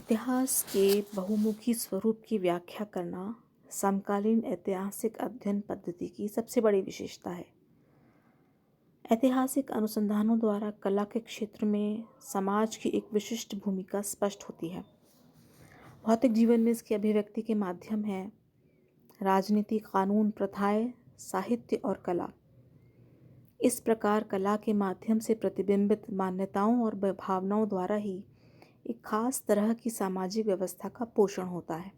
इतिहास के बहुमुखी स्वरूप की व्याख्या करना समकालीन ऐतिहासिक अध्ययन पद्धति की सबसे बड़ी विशेषता है। ऐतिहासिक अनुसंधानों द्वारा कला के क्षेत्र में समाज की एक विशिष्ट भूमिका स्पष्ट होती है। भौतिक जीवन में इसकी अभिव्यक्ति के माध्यम हैं राजनीति, कानून, प्रथाएं, साहित्य और कला। इस प्रकार कला के माध्यम से प्रतिबिंबित मान्यताओं और भावनाओं द्वारा ही एक खास तरह की सामाजिक व्यवस्था का पोषण होता है।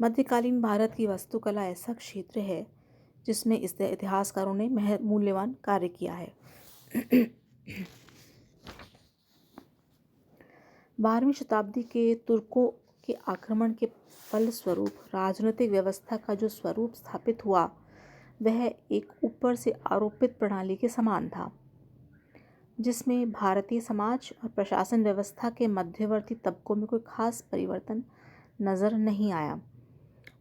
मध्यकालीन भारत की वास्तुकला ऐसा क्षेत्र है जिसमें इस इतिहासकारों ने मूल्यवान कार्य किया है। 12वीं शताब्दी के तुर्कों के आक्रमण के फलस्वरूप राजनीतिक व्यवस्था का जो स्वरूप स्थापित हुआ वह एक ऊपर से आरोपित प्रणाली के समान था, जिसमें भारतीय समाज और प्रशासन व्यवस्था के मध्यवर्ती तबकों में कोई खास परिवर्तन नजर नहीं आया।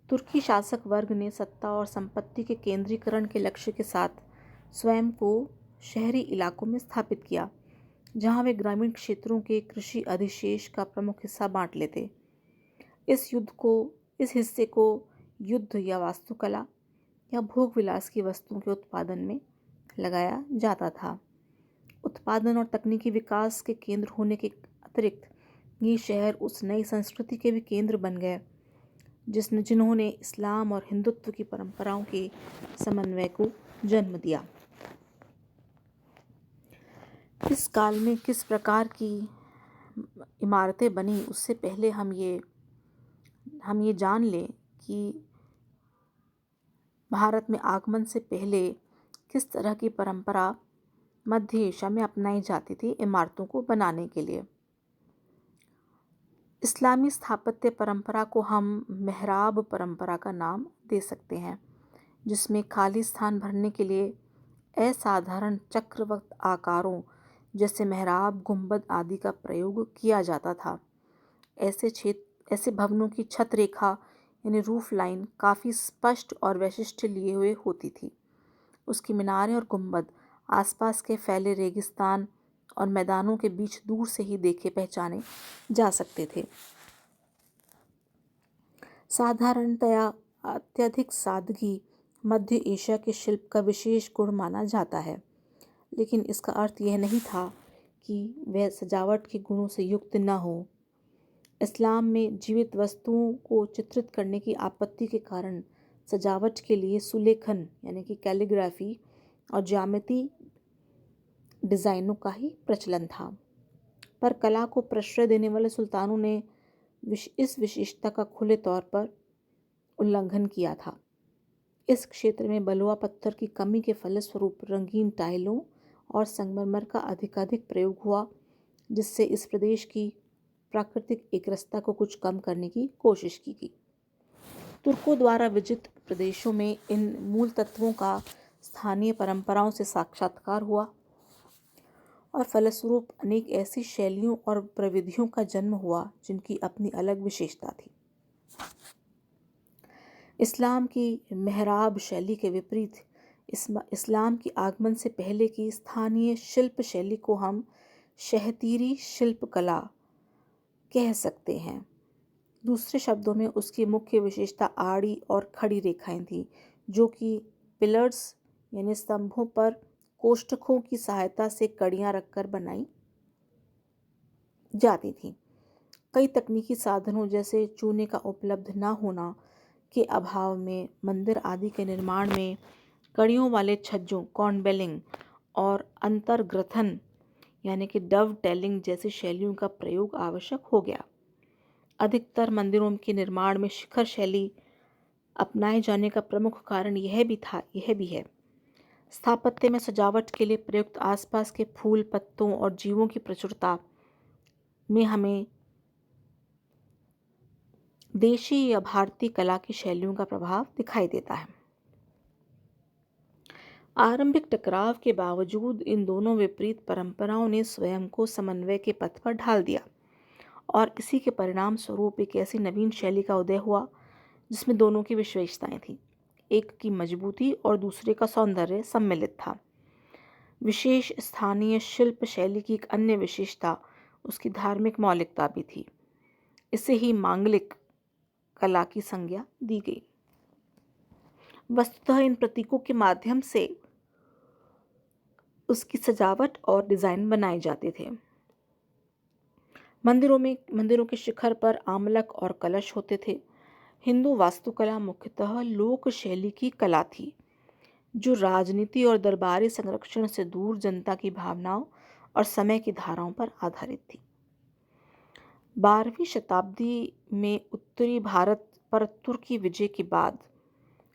तुर्की शासक वर्ग ने सत्ता और संपत्ति के केंद्रीकरण के लक्ष्य के साथ स्वयं को शहरी इलाकों में स्थापित किया, जहां वे ग्रामीण क्षेत्रों के कृषि अधिशेष का प्रमुख हिस्सा बांट लेते। इस हिस्से को युद्ध या वास्तुकला या भोग विलास की वस्तुओं के उत्पादन में लगाया जाता था। उत्पादन और तकनीकी विकास के केंद्र होने के अतिरिक्त ये शहर उस नई संस्कृति के भी केंद्र बन गए जिन्होंने इस्लाम और हिंदुत्व की परंपराओं के समन्वय को जन्म दिया। इस काल में किस प्रकार की इमारतें बनी, उससे पहले हम ये जान लें कि भारत में आगमन से पहले किस तरह की परंपरा मध्य एशिया में अपनाई जाती थी इमारतों को बनाने के लिए। इस्लामी स्थापत्य परंपरा को हम मेहराब परंपरा का नाम दे सकते हैं, जिसमें खाली स्थान भरने के लिए असाधारण चक्रवत आकारों जैसे मेहराब, गुंबद आदि का प्रयोग किया जाता था। ऐसे भवनों की छत रेखा यानी रूफ लाइन काफ़ी स्पष्ट और वैशिष्ट्य लिए हुए होती थी। उसकी मीनारें और गुंबद आसपास के फैले रेगिस्तान और मैदानों के बीच दूर से ही देखे पहचाने जा सकते थे। साधारणतया अत्यधिक सादगी मध्य एशिया के शिल्प का विशेष गुण माना जाता है, लेकिन इसका अर्थ यह नहीं था कि वह सजावट के गुणों से युक्त न हो। इस्लाम में जीवित वस्तुओं को चित्रित करने की आपत्ति के कारण सजावट के लिए सुलेखन यानी कि कैलीग्राफी और ज्यामिति डिज़ाइनों का ही प्रचलन था। पर कला को प्रश्रय देने वाले सुल्तानों ने इस विशेषता का खुले तौर पर उल्लंघन किया था। इस क्षेत्र में बलुआ पत्थर की कमी के फलस्वरूप रंगीन टाइलों और संगमरमर का अधिकाधिक प्रयोग हुआ, जिससे इस प्रदेश की प्राकृतिक एकरसता को कुछ कम करने की कोशिश की गई। तुर्कों द्वारा विजित प्रदेशों में इन मूल तत्वों का स्थानीय परंपराओं से साक्षात्कार हुआ और फलस्वरूप अनेक ऐसी शैलियों और प्रविधियों का जन्म हुआ जिनकी अपनी अलग विशेषता थी। इस्लाम की मेहराब शैली के विपरीत इस्लाम की आगमन से पहले की स्थानीय शिल्प शैली को हम शहतीरी शिल्प कला कह सकते हैं। दूसरे शब्दों में उसकी मुख्य विशेषता आड़ी और खड़ी रेखाएं थी, जो कि पिलर्स यानी स्तंभों पर कोष्ठकों की सहायता से कड़ियां रखकर बनाई जाती थी। कई तकनीकी साधनों जैसे चूने का उपलब्ध न होना के अभाव में मंदिर आदि के निर्माण में कड़ियों वाले छज्जों, कॉर्नबेलिंग और अंतर्ग्रथन यानी कि डव टेलिंग जैसी शैलियों का प्रयोग आवश्यक हो गया। अधिकतर मंदिरों के निर्माण में शिखर शैली अपनाए जाने का प्रमुख कारण यह भी है। स्थापत्य में सजावट के लिए प्रयुक्त आसपास के फूल, पत्तों और जीवों की प्रचुरता में हमें देशी या भारतीय कला की शैलियों का प्रभाव दिखाई देता है। आरंभिक टकराव के बावजूद इन दोनों विपरीत परंपराओं ने स्वयं को समन्वय के पथ पर ढाल दिया और इसी के परिणाम स्वरूप एक ऐसी नवीन शैली का उदय हुआ जिसमें दोनों की विशेषताएं थीं। एक की मजबूती और दूसरे का सौंदर्य सम्मिलित था। विशेष स्थानीय शिल्प शैली की एक अन्य विशेषता उसकी धार्मिक मौलिकता भी थी। इसे ही मांगलिक कला की संज्ञा दी गई। वस्तुतः इन प्रतीकों के माध्यम से उसकी सजावट और डिजाइन बनाए जाते थे। मंदिरों के शिखर पर आमलक और कलश होते थे। हिंदू वास्तुकला मुख्यतः लोक शैली की कला थी, जो राजनीति और दरबारी संरक्षण से दूर जनता की भावनाओं और समय की धाराओं पर आधारित थी। 12वीं शताब्दी में उत्तरी भारत पर तुर्की विजय के बाद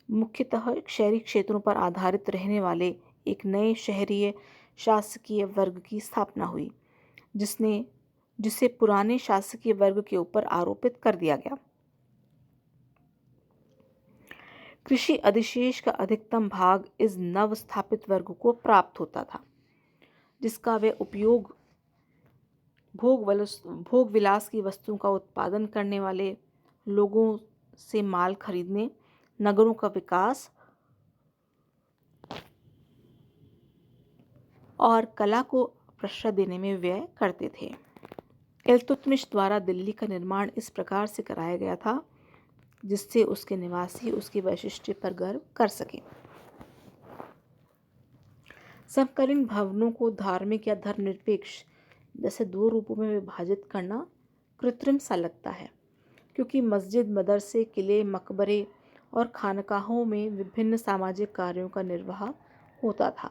मुख्यतः शहरी क्षेत्रों पर आधारित रहने वाले एक नए शहरीय शासकीय वर्ग की स्थापना हुई, जिसे पुराने शासकीय वर्ग के ऊपर आरोपित कर दिया गया। कृषि अधिशेष का अधिकतम भाग इस नव स्थापित वर्ग को प्राप्त होता था, जिसका वे उपयोग भोग विलास की वस्तुओं का उत्पादन करने वाले लोगों से माल खरीदने, नगरों का विकास और कला को प्रश्रय देने में व्यय करते थे। इल्तुतमिश द्वारा दिल्ली का निर्माण इस प्रकार से कराया गया था जिससे उसके निवासी उसकी वैशिष्ट्य पर गर्व कर सके। समकालीन भवनों को धार्मिक या धर्मनिरपेक्ष जैसे दो रूपों में विभाजित करना कृत्रिम सा लगता है, क्योंकि मस्जिद, मदरसे, किले, मकबरे और खानकाहों में विभिन्न सामाजिक कार्यों का निर्वाह होता था।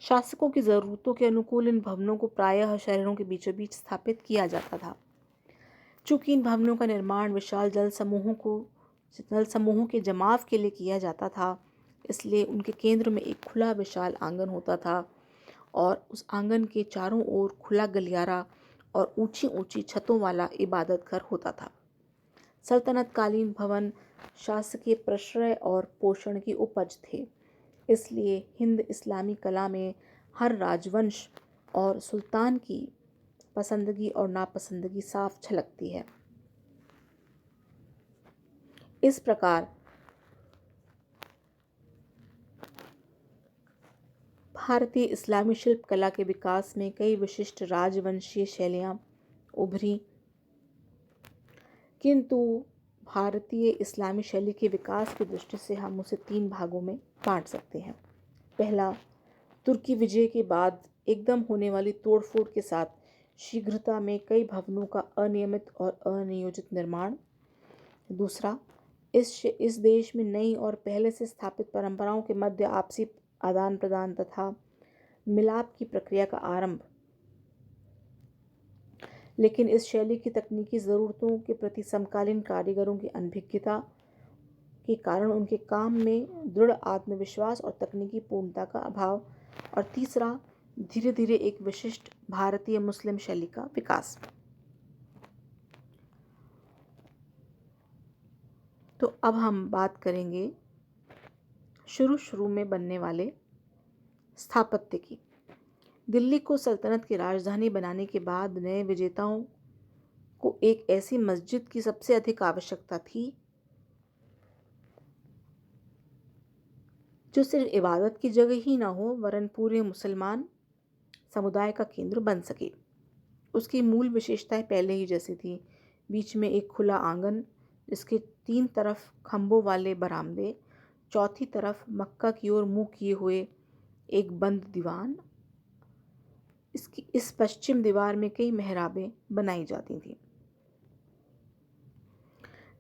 शासकों की ज़रूरतों के अनुकूल इन भवनों को प्रायः शहरों के बीचों बीच स्थापित किया जाता था। चूँकि इन भवनों का निर्माण विशाल जल समूहों के जमाव के लिए किया जाता था, इसलिए उनके केंद्र में एक खुला विशाल आंगन होता था और उस आंगन के चारों ओर खुला गलियारा और ऊंची ऊंची छतों वाला इबादत घर होता था। सल्तनतकालीन भवन शासकीय प्रश्रय और पोषण की उपज थे, इसलिए हिंद इस्लामी कला में हर राजवंश और सुल्तान की पसंदगी और नापसंदगी साफ झलकती है। इस प्रकार भारतीय इस्लामी शिल्प कला के विकास में कई विशिष्ट राजवंशीय शैलियाँ उभरी, किंतु भारतीय इस्लामी शैली के विकास की दृष्टि से हम उसे 3 भागों में बांट सकते हैं। पहला, तुर्की विजय के बाद एकदम होने वाली तोड़फोड़ के साथ शीघ्रता में कई भवनों का अनियमित और अनियोजित निर्माण। दूसरा, इस देश में नई और पहले से स्थापित परंपराओं के मध्य आपसी आदान प्रदान तथा मिलाप की प्रक्रिया का आरंभ, लेकिन इस शैली की तकनीकी ज़रूरतों के प्रति समकालीन कारीगरों की अनभिज्ञता के कारण उनके काम में दृढ़ आत्मविश्वास और तकनीकी पूर्णता का अभाव। और तीसरा, धीरे धीरे एक विशिष्ट भारतीय मुस्लिम शैली का विकास। तो अब हम बात करेंगे शुरू में बनने वाले स्थापत्य की। दिल्ली को सल्तनत की राजधानी बनाने के बाद नए विजेताओं को एक ऐसी मस्जिद की सबसे अधिक आवश्यकता थी जो सिर्फ इबादत की जगह ही ना हो, वरन पूरे मुसलमान समुदाय का केंद्र बन सके। उसकी मूल विशेषताएं पहले ही जैसी थी। बीच में एक खुला आंगन, जिसके 3 तरफ खंभों वाले बरामदे, चौथी तरफ मक्का की ओर मुंह किए हुए एक बंद दीवान। इस पश्चिम दीवार में कई मेहराबें बनाई जाती थीं,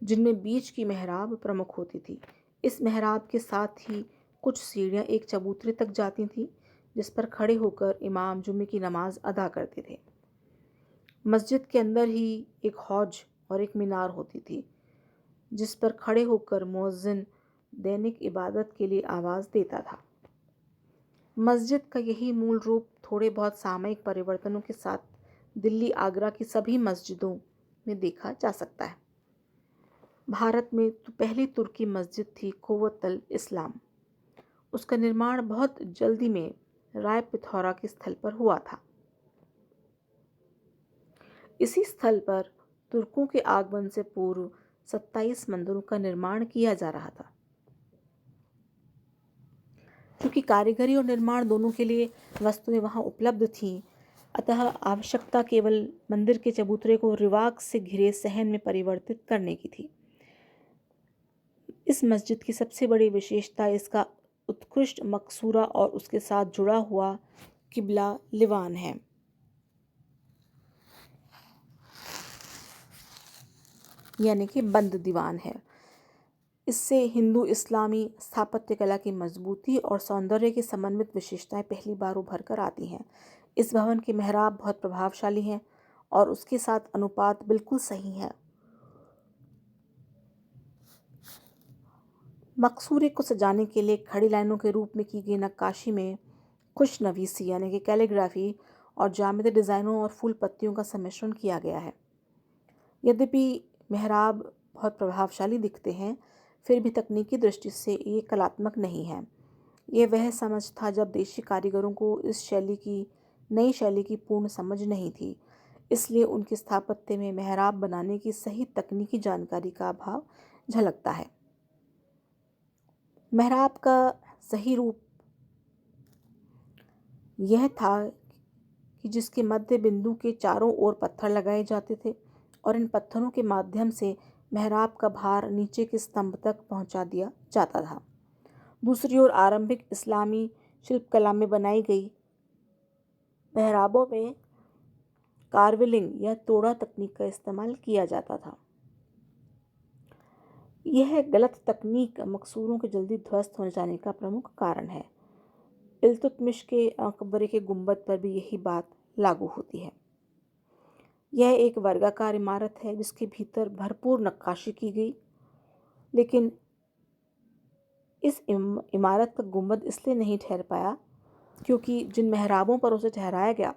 जिनमें बीच की मेहराब प्रमुख होती थी। इस मेहराब के साथ ही कुछ सीढ़ियाँ एक चबूतरे तक जाती थीं, जिस पर खड़े होकर इमाम जुमे की नमाज अदा करते थे। मस्जिद के अंदर ही एक हौज और एक मीनार होती थी, जिस पर खड़े होकर मुअज्जिन दैनिक इबादत के लिए आवाज़ देता था। मस्जिद का यही मूल रूप थोड़े बहुत सामयिक परिवर्तनों के साथ दिल्ली, आगरा की सभी मस्जिदों में देखा जा सकता है। भारत में तो पहली तुर्की मस्जिद थी क़ुव्वतुल इस्लाम। उसका निर्माण बहुत जल्दी में राय पिथौरा के स्थल पर हुआ था। इसी स्थल पर तुर्कों के आगमन से पूर्व 27 मंदिरों का निर्माण किया जा रहा था। क्योंकि कारीगरी और निर्माण दोनों के लिए वस्तुएं वहां उपलब्ध थीं, अतः आवश्यकता केवल मंदिर के चबूतरे को रिवाक से घिरे सहन में परिवर्तित करने की थी। इस मस्जिद की सबसे बड़ी विशेषता इसका उत्कृष्ट मकसूरा और उसके साथ जुड़ा हुआ किबला लिवान है। यानी कि बंद दीवान है। इससे हिंदू इस्लामी स्थापत्य कला की मजबूती और सौंदर्य की समन्वित विशेषताएं पहली बार उभर कर आती हैं। इस भवन के मेहराब बहुत प्रभावशाली हैं और उसके साथ अनुपात बिल्कुल सही है। मकसूरे को सजाने के लिए खड़ी लाइनों के रूप में की गई नक्काशी में खुशनवीसी यानी कि कैलीग्राफी और जामिती डिज़ाइनों और फूल पत्तियों का सम्मिश्रण किया गया है। यद्यपि मेहराब बहुत प्रभावशाली दिखते हैं, फिर भी तकनीकी दृष्टि से ये कलात्मक नहीं है। ये वह समझ था जब देशी कारीगरों को इस नई शैली की पूर्ण समझ नहीं थी। इसलिए उनके स्थापत्य में मेहराब बनाने की सही तकनीकी जानकारी का अभाव झलकता है। मेहराब का सही रूप यह था कि जिसके मध्य बिंदु के चारों ओर पत्थर लगाए जाते थे और इन पत्थरों के माध्यम से मेहराब का भार नीचे के स्तंभ तक पहुंचा दिया जाता था। दूसरी ओर आरंभिक इस्लामी शिल्पकला में बनाई गई मेहराबों में कार्विलिंग या तोड़ा तकनीक का इस्तेमाल किया जाता था। यह गलत तकनीक मकसूरों के जल्दी ध्वस्त हो जाने का प्रमुख कारण है। इल्तुतमिश के मकबरे के गुंबद पर भी यही बात लागू होती है। यह एक वर्गाकार इमारत है जिसके भीतर भरपूर नक्काशी की गई, लेकिन इस इमारत का गुंबद इसलिए नहीं ठहर पाया क्योंकि जिन मेहराबों पर उसे ठहराया गया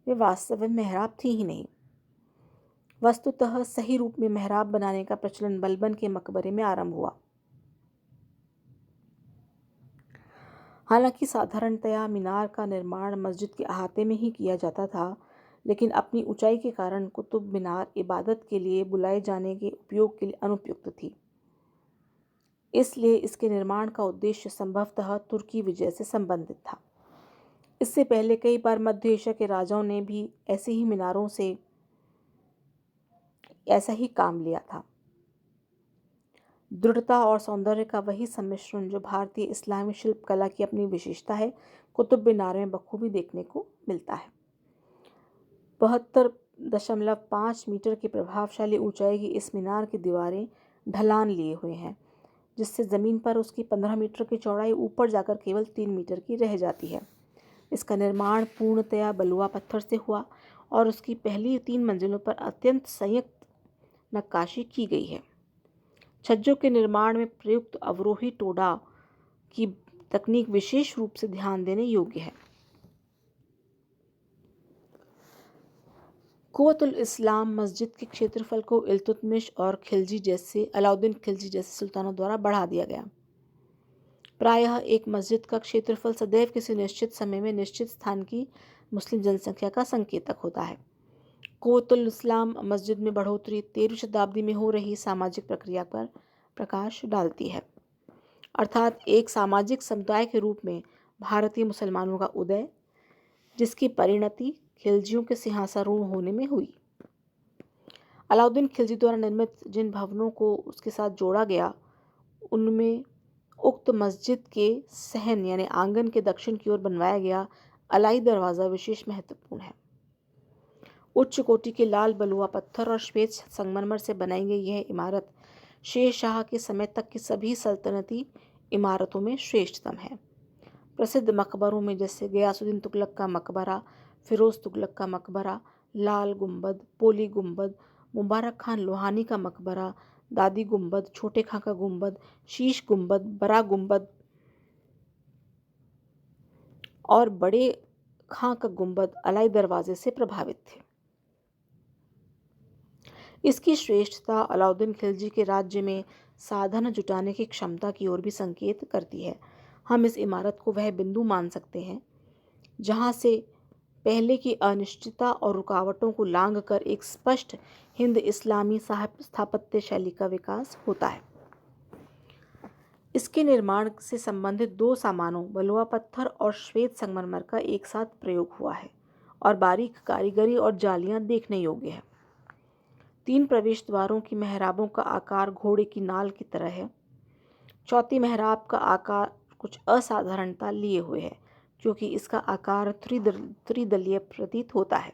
वे वास्तव में मेहराब थी ही नहीं। वस्तुतः सही रूप में मेहराब बनाने का प्रचलन बलबन के मकबरे में आरंभ हुआ। हालांकि साधारणतया मीनार का निर्माण मस्जिद के अहाते में ही किया जाता था, लेकिन अपनी ऊंचाई के कारण कुतुब मीनार इबादत के लिए बुलाए जाने के उपयोग के लिए अनुपयुक्त थी। इसलिए इसके निर्माण का उद्देश्य संभवतः तुर्की विजय से संबंधित था। इससे पहले कई बार मध्य एशिया के राजाओं ने भी ऐसे ही मीनारों से ऐसा ही काम लिया था। दृढ़ता और सौंदर्य का वही सम्मिश्रण जो भारतीय इस्लामी शिल्प कला की अपनी विशेषता है, कुतुब मीनार में बखूबी देखने को मिलता है। 72.5 मीटर की प्रभावशाली ऊंचाई की इस मीनार की दीवारें ढलान लिए हुए हैं, जिससे ज़मीन पर उसकी 15 मीटर की चौड़ाई ऊपर जाकर केवल 3 मीटर की रह जाती है। इसका निर्माण पूर्णतया बलुआ पत्थर से हुआ और उसकी पहली 3 मंजिलों पर अत्यंत संयुक्त नक्काशी की गई है। छज्जों के निर्माण में प्रयुक्त अवरोही टोडा की तकनीक विशेष रूप से ध्यान देने योग्य है। कुव्वतुल इस्लाम मस्जिद के क्षेत्रफल को इल्तुतमिश और अलाउद्दीन खिलजी जैसे सुल्तानों द्वारा बढ़ा दिया गया। प्रायः एक मस्जिद का क्षेत्रफल सदैव किसी निश्चित समय में निश्चित स्थान की मुस्लिम जनसंख्या का संकेतक होता है। कुव्वतुल इस्लाम मस्जिद में बढ़ोतरी 13वीं शताब्दी में हो रही सामाजिक प्रक्रिया पर प्रकाश डालती है, अर्थात एक सामाजिक समुदाय के रूप में भारतीय मुसलमानों का उदय, जिसकी परिणति खिलजियों के सिंहासनारूढ़ होने में हुई। अलाउद्दीन खिलजी द्वारा निर्मित जिन भवनों को उसके साथ जोड़ा गया, उनमें उक्त मस्जिद के सहन यानी आंगन के दक्षिण की ओर बनवाया गया अलाई दरवाज़ा विशेष महत्वपूर्ण है। उच्च कोटि के लाल बलुआ पत्थर और श्वेत संगमरमर से बनाई गई यह इमारत शेर शाह के समय तक की सभी सल्तनती इमारतों में श्रेष्ठतम है। प्रसिद्ध मकबरों में जैसे गयासुद्दीन तुगलक का मकबरा, फिरोज तुगलक का मकबरा, लाल गुंबद, पोली गुंबद, मुबारक खान लोहानी का मकबरा, दादी गुंबद, छोटे खां का गुंबद, शीश गुंबद, बड़ा गुंबद और बड़े खां का गुंबद अलाई दरवाजे से प्रभावित थे। इसकी श्रेष्ठता अलाउद्दीन खिलजी के राज्य में साधन जुटाने की क्षमता की ओर भी संकेत करती है। हम इस इमारत को वह बिंदु मान सकते हैं जहाँ से पहले की अनिश्चितता और रुकावटों को लांघकर एक स्पष्ट हिंद इस्लामी स्थापत्य शैली का विकास होता है। इसके निर्माण से संबंधित 2 सामानों बलुआ पत्थर और श्वेत संगमरमर का एक साथ प्रयोग हुआ है और बारीक कारीगरी और जालियां देखने योग्य है। 3 प्रवेश द्वारों की मेहराबों का आकार घोड़े की नाल की तरह है। चौथी मेहराब का आकार कुछ असाधारणता लिए हुए है, क्योंकि इसका आकार त्रिदलीय प्रतीत होता है।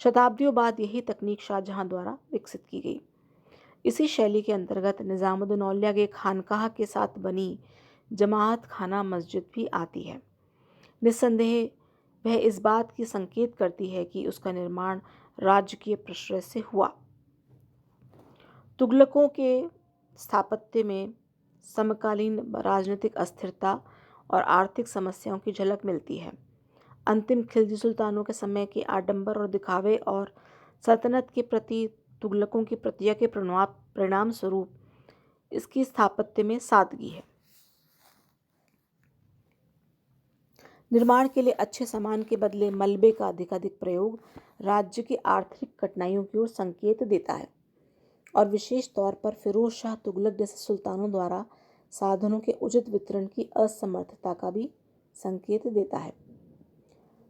शताब्दियों बाद यही तकनीक शाहजहां द्वारा विकसित की गई। इसी शैली के अंतर्गत निजामुद्दीन औलिया के खानकाह के साथ बनी जमात खाना मस्जिद भी आती है। निस्संदेह वह इस बात की संकेत करती है कि उसका निर्माण राजकीय प्रश्रय से हुआ। तुगलकों के स्थापत्य में समकालीन राजनीतिक अस्थिरता और आर्थिक समस्याओं की झलक मिलती है। अंतिम खिलजी सुल्तानों के समय के आडंबर और दिखावे और सल्तनत के प्रति तुगलकों की प्रतिज्ञा के परिणाम स्वरूप इसकी स्थापत्य में सादगी है। निर्माण के लिए अच्छे सामान के बदले मलबे का अधिकाधिक प्रयोग राज्य की आर्थिक कठिनाइयों की ओर संकेत देता है और विशेष तौर पर फिरोज शाह तुगलक जैसे सुल्तानों द्वारा साधनों के उचित वितरण की असमर्थता का भी संकेत देता है।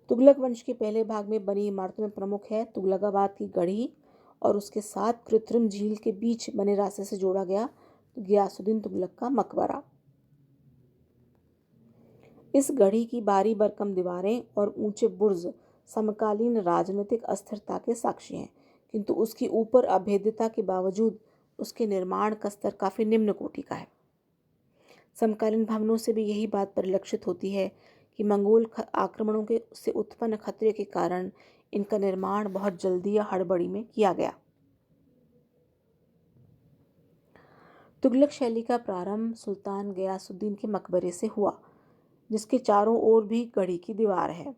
तुगलक वंश के पहले भाग में बनी इमारतों में प्रमुख है तुगलकाबाद की गढ़ी और उसके साथ कृत्रिम झील के बीच बने रास्ते से जोड़ा गया गियासुद्दीन तुगलक का मकबरा। इस गढ़ी की बारी बरकम दीवारें और ऊंचे बुर्ज समकालीन राजनीतिक अस्थिरता के साक्षी हैं, किंतु उसकी ऊपर अभेद्यता के बावजूद उसके निर्माण का स्तर काफी निम्न कोटि का है। समकालीन भवनों से भी यही बात परिलक्षित होती है कि मंगोल आक्रमणों के से उत्पन्न खतरे के कारण इनका निर्माण बहुत जल्दी या हड़बड़ी में किया गया। तुगलक शैली का प्रारंभ सुल्तान गयासुद्दीन के मकबरे से हुआ, जिसके चारों ओर भी गढ़ी की दीवार है,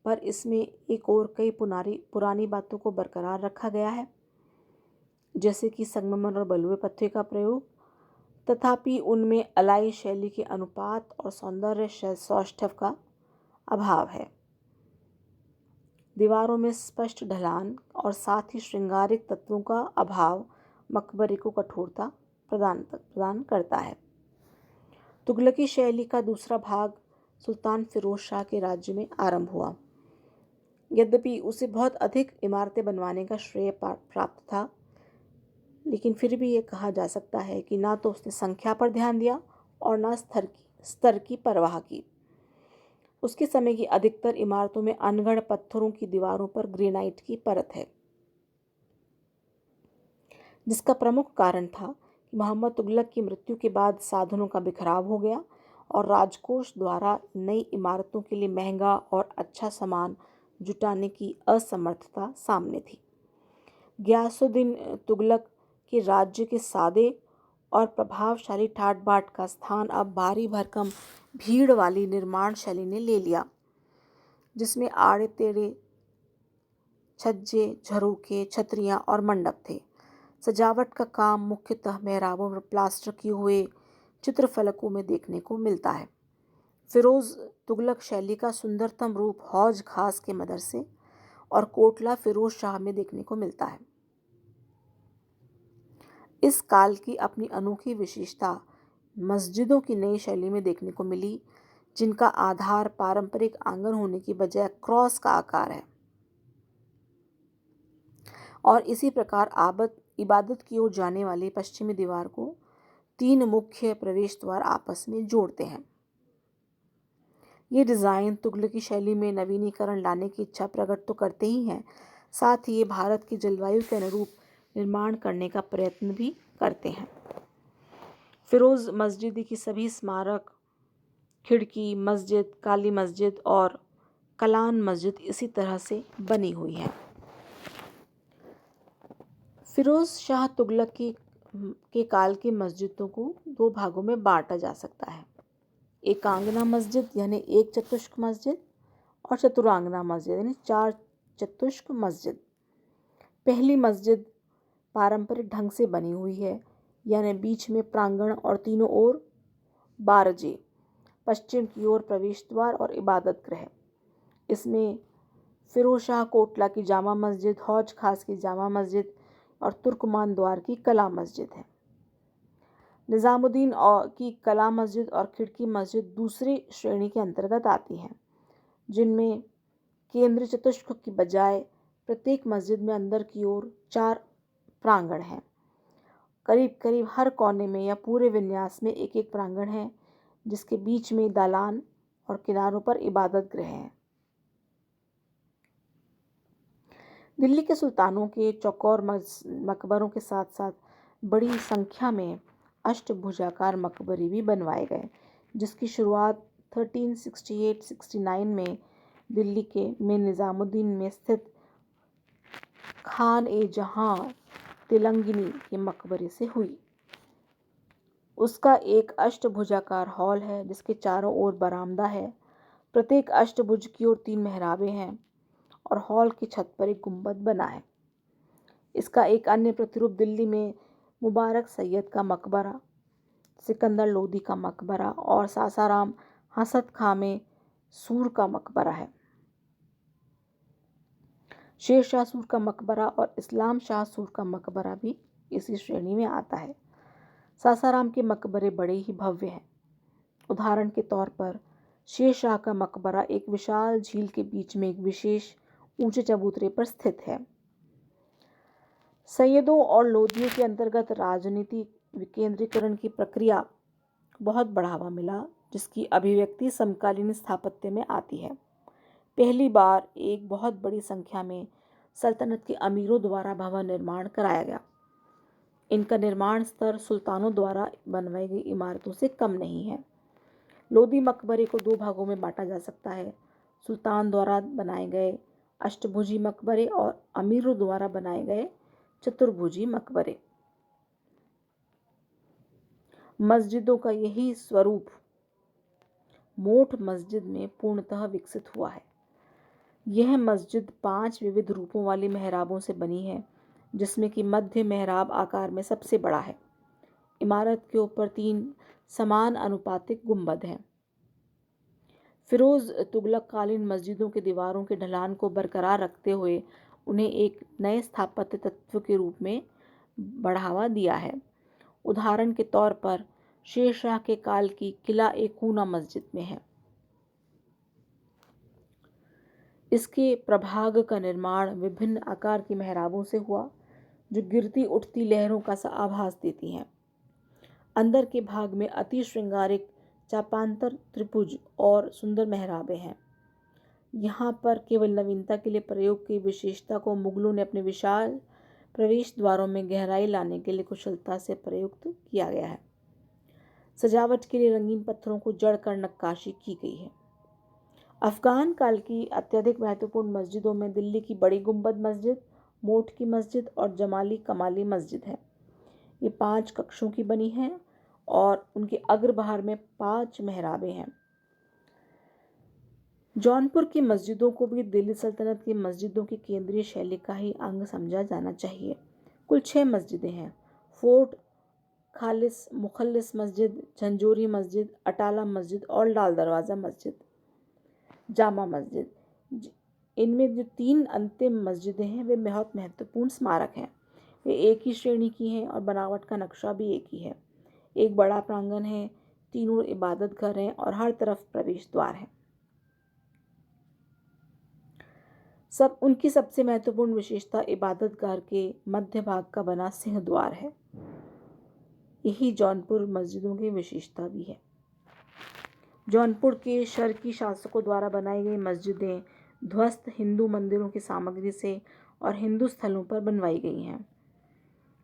पर इसमें एक और कई पुरानी बातों को बरकरार रखा गया है, जैसे कि संगमरमर और बलुए पत्थर का प्रयोग। तथापि उनमें अलाई शैली के अनुपात और सौंदर्य सौष्ठव का अभाव है। दीवारों में स्पष्ट ढलान और साथ ही श्रृंगारिक तत्वों का अभाव मकबरे को कठोरता प्रदान करता है। तुगलकी शैली का दूसरा भाग सुल्तान फिरोज शाह के राज्य में आरंभ हुआ। यद्यपि उसे बहुत अधिक इमारतें बनवाने का श्रेय प्राप्त था, लेकिन फिर भी ये कहा जा सकता है कि ना तो उसने संख्या पर ध्यान दिया और ना स्तर की परवाह की। उसके समय की अधिकतर इमारतों में अनगढ़ पत्थरों की दीवारों पर ग्रेनाइट की परत है, जिसका प्रमुख कारण था कि मोहम्मद तुगलक की मृत्यु के बाद साधनों का बिखराव हो गया और राजकोष द्वारा नई इमारतों के लिए महंगा और अच्छा सामान जुटाने की असमर्थता सामने थी। गियासुद्दीन तुगलक के राज्य के सादे और प्रभावशाली ठाट बाट का स्थान अब भारी भरकम भीड़ वाली निर्माण शैली ने ले लिया, जिसमें आड़े टेढ़े छज्जे, झरोखे, छतरियां और मंडप थे। सजावट का काम मुख्यतः मेहराबों पर प्लास्टर किए हुए चित्रफलकों में देखने को मिलता है। फिरोज तुगलक शैली का सुंदरतम रूप हौज खास के मदरसे और कोटला फिरोज शाह में देखने को मिलता है। इस काल की अपनी अनोखी विशेषता मस्जिदों की नई शैली में देखने को मिली, जिनका आधार पारंपरिक आंगन होने की बजाय क्रॉस का आकार है और इसी प्रकार इबादत की ओर जाने वाली पश्चिमी दीवार को 3 मुख्य प्रवेश द्वार आपस में जोड़ते हैं। ये डिज़ाइन तुगलकी शैली में नवीनीकरण लाने की इच्छा प्रकट तो करते ही हैं, साथ ही ये भारत की जलवायु के अनुरूप निर्माण करने का प्रयत्न भी करते हैं। फिरोज मस्जिद की सभी स्मारक, खिड़की मस्जिद, काली मस्जिद और कलान मस्जिद इसी तरह से बनी हुई है। फिरोज शाह तुगलक के काल की मस्जिदों को 2 भागों में बांटा जा सकता है। एकांगना मस्जिद यानी एक चतुष्क मस्जिद और चतुरांगना मस्जिद यानी 4 चतुष्क मस्जिद। पहली मस्जिद पारंपरिक ढंग से बनी हुई है, यानी बीच में प्रांगण और तीनों ओर बारजे, पश्चिम की ओर प्रवेश द्वार और इबादत गृह। इसमें फिरोज शाह कोटला की जामा मस्जिद, हौज खास की जामा मस्जिद और तुर्कमान द्वार की कला मस्जिद है। निज़ामुद्दीन की कला मस्जिद और खिड़की मस्जिद दूसरी श्रेणी के अंतर्गत आती है। जिनमें केंद्र चतुष्क की बजाय प्रत्येक मस्जिद में अंदर की ओर 4 प्रांगण हैं। करीब करीब हर कोने में या पूरे विन्यास में एक एक प्रांगण है, जिसके बीच में दालान और किनारों पर इबादत गृह हैं। दिल्ली के सुल्तानों के चौकोर मकबरों के साथ साथ बड़ी संख्या में अष्टभुजाकार मकबरे भी बनवाए गए, जिसकी शुरुआत 1368-69 में दिल्ली के निज़ामुद्दीन में स्थित खान ए जहां तिलंगिनी के मकबरे से हुई। उसका एक अष्टभुजाकार हॉल है, जिसके चारों ओर बरामदा है। प्रत्येक अष्टभुज की ओर 3 मेहराबें हैं और हॉल की छत पर एक गुंबद बना है। इसका एक अन्य प्रतिरूप दिल्ली में मुबारक सैयद का मकबरा, सिकंदर लोदी का मकबरा और सासाराम हसत खां में सूर का मकबरा है। शेर शाह सूर का मकबरा और इस्लाम शाह सूर का मकबरा भी इसी श्रेणी में आता है। सासाराम के मकबरे बड़े ही भव्य हैं। उदाहरण के तौर पर शेर शाह का मकबरा एक विशाल झील के बीच में एक विशेष ऊंचे चबूतरे पर स्थित है। सैयदों और लोदियों के अंतर्गत राजनीतिक विकेंद्रीकरण की प्रक्रिया बहुत बढ़ावा मिला, जिसकी अभिव्यक्ति समकालीन स्थापत्य में आती है। पहली बार एक बहुत बड़ी संख्या में सल्तनत के अमीरों द्वारा भवन निर्माण कराया गया। इनका निर्माण स्तर सुल्तानों द्वारा बनवाई गई इमारतों से कम नहीं है। लोदी मकबरे को 2 भागों में बांटा जा सकता है: सुल्तान द्वारा बनाए गए अष्टभुजी मकबरे और अमीरों द्वारा बनाए गए चतुर्भुजी मकबरे। मस्जिदों का यही स्वरूप मोठ मस्जिद में पूर्णतः विकसित हुआ है। यह मस्जिद 5 विविध रूपों वाली मेहराबों से बनी है, जिसमें कि मध्य मेहराब आकार में सबसे बड़ा है। इमारत के ऊपर 3 समान अनुपातिक गुंबद हैं। फिरोज तुगलक कालीन मस्जिदों की दीवारों के ढलान को बरकरार रखते हुए उन्हें एक नए स्थापत्य तत्व के रूप में बढ़ावा दिया है। उदाहरण के तौर पर शेर शाह के काल की किला एकूना मस्जिद में है। इसके प्रभाग का निर्माण विभिन्न आकार की मेहराबों से हुआ, जो गिरती उठती लहरों का सा आभास देती हैं। अंदर के भाग में अति श्रृंगारिक चापांतर त्रिभुज और सुंदर मेहराबें हैं। यहाँ पर केवल नवीनता के लिए प्रयोग की विशेषता को मुगलों ने अपने विशाल प्रवेश द्वारों में गहराई लाने के लिए कुशलता से प्रयुक्त किया गया है। सजावट के लिए रंगीन पत्थरों को जड़कर नक्काशी की गई है। अफगान काल की अत्यधिक महत्वपूर्ण मस्जिदों में दिल्ली की बड़ी गुंबद मस्जिद, मोठ की मस्जिद और जमाली कमाली मस्जिद है। ये 5 कक्षों की बनी हैं और उनके अग्रभाग में 5 मेहराबें हैं। जौनपुर की मस्जिदों को भी दिल्ली सल्तनत की मस्जिदों की केंद्रीय शैली का ही अंग समझा जाना चाहिए। कुल 6 मस्जिदें हैं: फोर्ट खालिस, मुखल्लिस मस्जिद, झंझोरी मस्जिद, अटाला मस्जिद और लाल दरवाज़ा मस्जिद, जामा मस्जिद। इनमें जो 3 अंतिम मस्जिदें हैं वे बहुत महत्वपूर्ण स्मारक हैं। वे एक ही श्रेणी की हैं और बनावट का नक्शा भी एक ही है। एक बड़ा प्रांगण है, 3 और इबादत घर हैं और हर तरफ प्रवेश द्वार है। उनकी सबसे महत्वपूर्ण विशेषता इबादत घर के मध्य भाग का बना सिंह द्वार है। यही जौनपुर मस्जिदों की विशेषता भी है। जौनपुर के शर्की शासकों द्वारा बनाई गई मस्जिदें ध्वस्त हिंदू मंदिरों की सामग्री से और हिंदू स्थलों पर बनवाई गई हैं।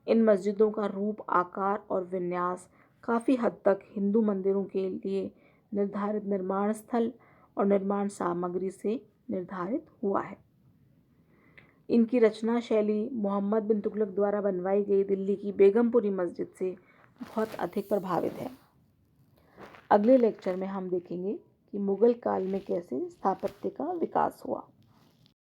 इन मस्जिदों का रूप, आकार और विन्यास काफ़ी हद तक हिंदू मंदिरों के लिए निर्धारित निर्माण स्थल और निर्माण सामग्री से निर्धारित हुआ है। इनकी रचना शैली मोहम्मद बिन तुगलक द्वारा बनवाई गई दिल्ली की बेगमपुरी मस्जिद से बहुत अधिक प्रभावित है। अगले लेक्चर में हम देखेंगे कि मुगल काल में कैसे स्थापत्य का विकास हुआ।